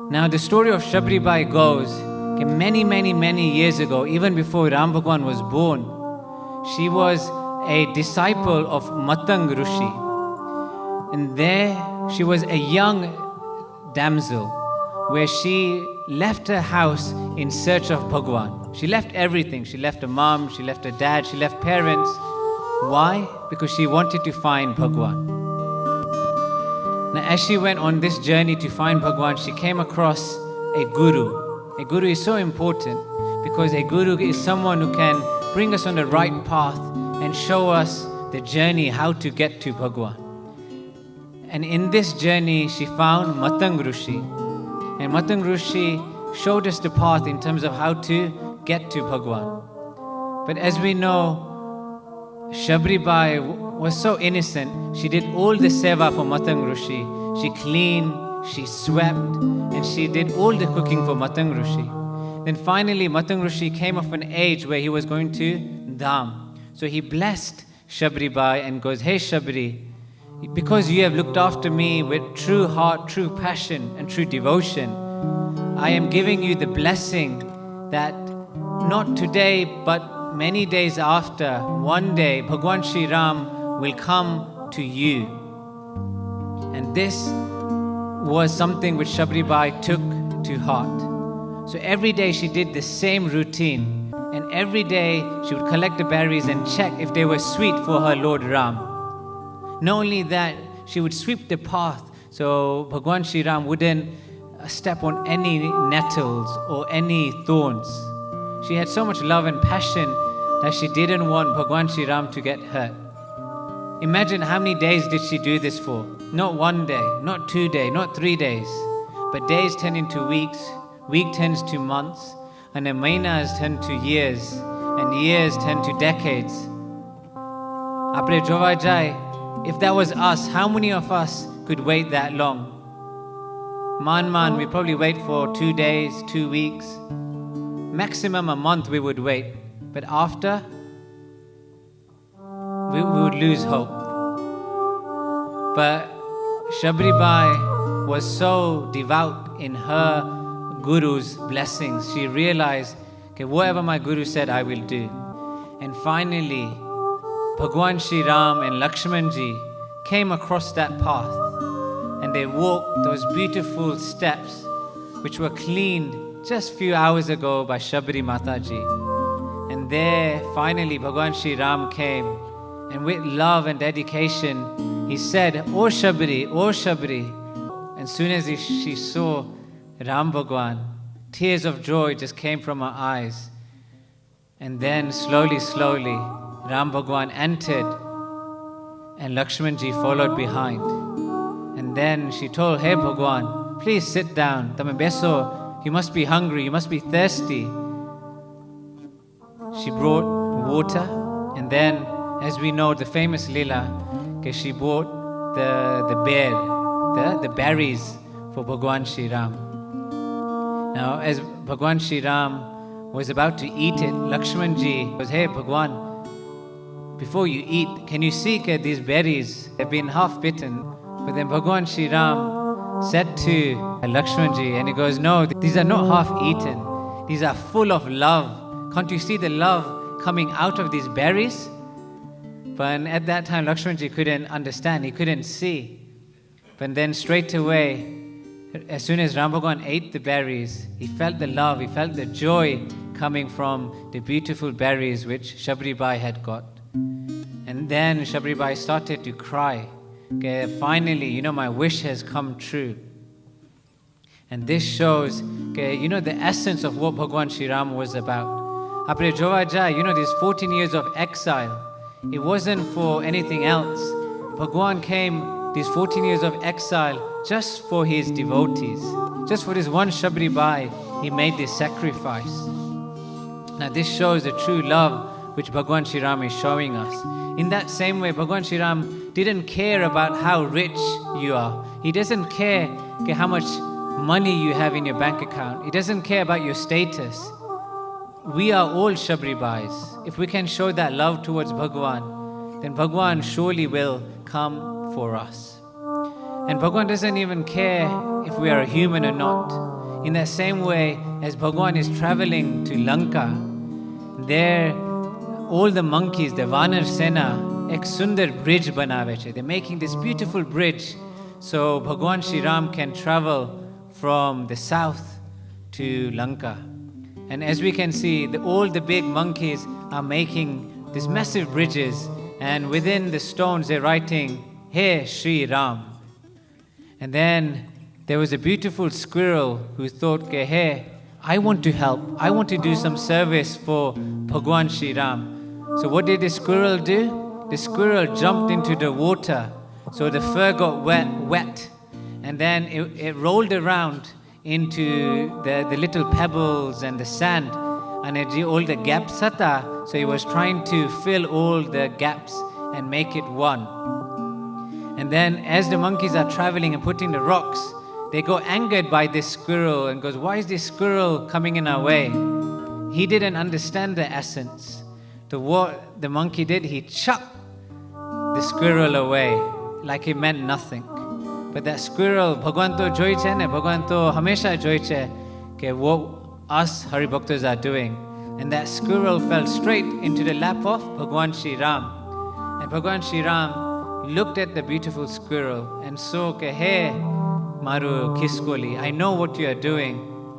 Now the story of Shabri Bai goes, many years ago, even before Ram Bhagwan was born, she was a disciple of Matang Rishi. And there she was a young damsel where she left her house in search of Bhagwan. She left everything. She left her mom, she left her dad, she left parents. Why? Because she wanted to find Bhagwan. Now as she went on this journey to find Bhagwan, she came across a guru. A guru is so important because a guru is someone who can bring us on the right path and show us the journey how to get to Bhagwan. And in this journey, she found Matang Rishi. And Matang Rishi showed us the path in terms of how to get to Bhagwan. But as we know, Shabri Bai was so innocent. She did all the seva for Matang Rishi. She cleaned, she swept, and she did all the cooking for Matang Rishi. Then finally, Matang Rishi came of an age where he was going to Dham. So he blessed Shabri Bai and goes, "Hey Shabri, because you have looked after me with true heart, true passion, and true devotion, I am giving you the blessing that not today, but many days after, one day, Bhagwan Shri Ram will come to you." And this was something which Shabri Bai took to heart. So every day she did the same routine, and every day she would collect the berries and check if they were sweet for her Lord Ram. Not only that, she would sweep the path so Bhagwan Shri Ram wouldn't step on any nettles or any thorns. She had so much love and passion that she didn't want Bhagwan Shri Ram to get hurt. Imagine how many days did she do this for? Not one day, not 2 days, not 3 days, but days turn into weeks, week turns to months, and then mahina's turn to years, and years turn to decades. Apre jova jai, if that was us, how many of us could wait that long? Man, we probably wait for 2 days, 2 weeks, maximum a month we would wait, but after, we would lose hope. But Shabri Bai was so devout in her Guru's blessings. She realized, okay, whatever my Guru said, I will do. And finally, Bhagwan Shri Ram and Lakshmanji came across that path, and they walked those beautiful steps which were cleaned just a few hours ago by Shabri Mataji. And there, finally, Bhagwan Shri Ram came, and with love and dedication, he said, "Oh Shabri, oh Shabri." And soon as she saw Ram Bhagwan, tears of joy just came from her eyes. And then slowly, Ram Bhagwan entered, and Lakshmanji followed behind. And then she told, "Hey Bhagwan, please sit down. Tame beso, you must be hungry, you must be thirsty." She brought water, and then, as we know, the famous Leela, she brought the berries for Bhagwan Shri Ram. Now, as Bhagwan Shri Ram was about to eat it, Lakshmanji was, "Hey Bhagwan, before you eat, can you see these berries have been half bitten?" But then Bhagwan Shri Ram said to Lakshmanji, and he goes, "No, these are not half eaten. These are full of love. Can't you see the love coming out of these berries?" But at that time, Lakshmanji couldn't understand, he couldn't see. But then straight away, as soon as Ram Bhagwan ate the berries, he felt the love, he felt the joy coming from the beautiful berries which Shabri Bai had got. And then Shabri Bai started to cry. Okay, finally, my wish has come true. And this shows, the essence of what Bhagwan Shri Ram was about. Apre jova jai, these 14 years of exile, it wasn't for anything else. Bhagwan came these 14 years of exile just for his devotees. Just for this one Shabri Bai, he made this sacrifice. Now this shows the true love which Bhagwan Shri Ram is showing us. In that same way, Bhagwan Shri Ram didn't care about how rich you are. He doesn't care how much money you have in your bank account. He doesn't care about your status. We are all Shabri Bais. If we can show that love towards Bhagwan, then Bhagwan surely will come for us. And Bhagwan doesn't even care if we are a human or not. In that same way, as Bhagwan is traveling to Lanka, there all the monkeys, the Vanar Sena, ek sundar bridge banave che. They're making this beautiful bridge so Bhagwan Shri Ram can travel from the south to Lanka. And as we can see, all the big monkeys are making these massive bridges, and within the stones they're writing, Hey Shri Ram. And then there was a beautiful squirrel who thought, hey, I want to help. I want to do some service for Bhagwan Shri Ram. So what did the squirrel do? The squirrel jumped into the water, so the fur got wet. And then it rolled around into the little pebbles and the sand. And it did all the gaps sata. So he was trying to fill all the gaps and make it one. And then as the monkeys are traveling and putting the rocks, they go angered by this squirrel and goes, why is this squirrel coming in our way? He didn't understand the essence. What the monkey did, he chucked the squirrel away like it meant nothing. But that squirrel, Bhagwan to joy che ne, Bhagwan to hamesha joy che ke what us Hari Bhaktas are doing. And that squirrel fell straight into the lap of Bhagwan Shri Ram. And Bhagwan Shri Ram looked at the beautiful squirrel and saw ke hey Maru Kiskoli, I know what you are doing.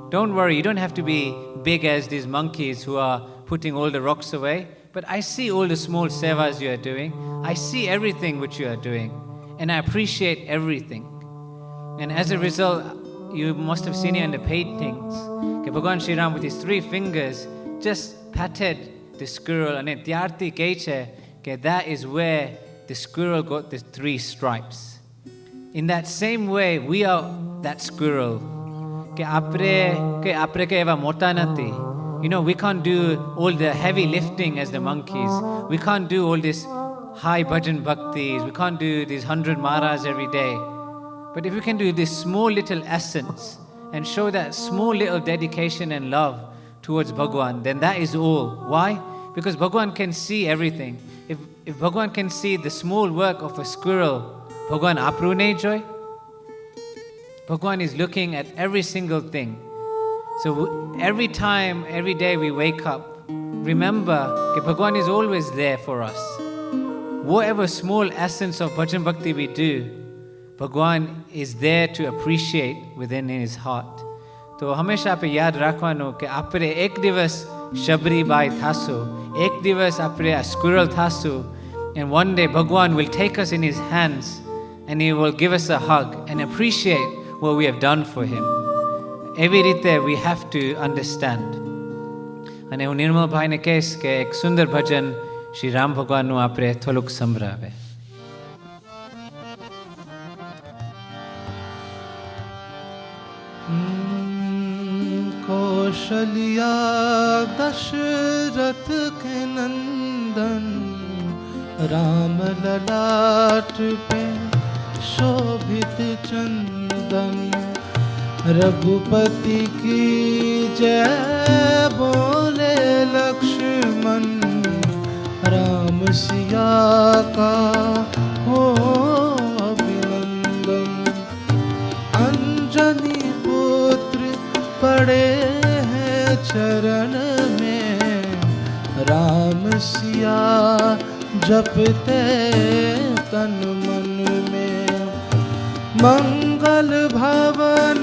Don't worry, you don't have to be big as these monkeys who are putting all the rocks away. But I see all the small sevas you are doing. I see everything which you are doing. And I appreciate everything. And as a result, you must have seen it in the paintings. Bhagwan Shri Ram with his 3 fingers just patted the squirrel. And Tyarti Keche, that is where the squirrel got the 3 stripes. In that same way, we are that squirrel. We can't do all the heavy lifting as the monkeys. We can't do all this high bhajan bhaktis. We can't do these 100 maras every day. But if we can do this small little essence and show that small little dedication and love towards Bhagwan, then that is all. Why? Because Bhagwan can see everything. If Bhagwan can see the small work of a squirrel, Bhagwan apru nahi joy? Bhagwan is looking at every single thing. So every time, every day we wake up, remember that Bhagwan is always there for us. Whatever small essence of bhajan bhakti we do, Bhagwan is there to appreciate within his heart. So hamesha ape yaad rakhwano ke apre ek divas Shabri Bai thasu, ek divas apre a squirrel thasu, and one day Bhagwan will take us in his hands and he will give us a hug and appreciate what we have done for him. Every rite we have to understand. And હું નિર્મલ ભાઈને કહીશ કે એક સુંદર ભજન શ્રી રામ ભગવાનનું આપણે થોડુંક સંભળાવે. कौशल्या दशरथ के नंदन राम ललाट पे शोभित चंदन रघुपति की जय बोले लक्ष्मण राम सिया का हो अभिनंदन अंजनी पुत्र पड़े हैं चरण में राम सिया जपते तन मन में मंगल भवन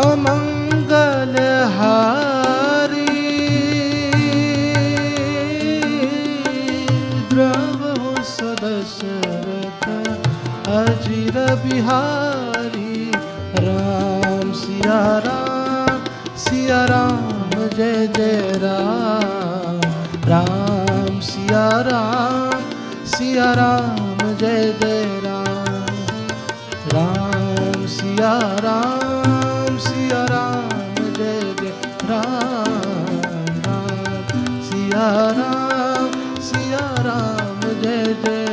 अमंगल हारी द्रवहु सदशरथ अजिर बिहारी राम सिया राम जय जय राम राम सिया राम जय जय राम राम सिया राम जय जय राम राम सिया राम जय जय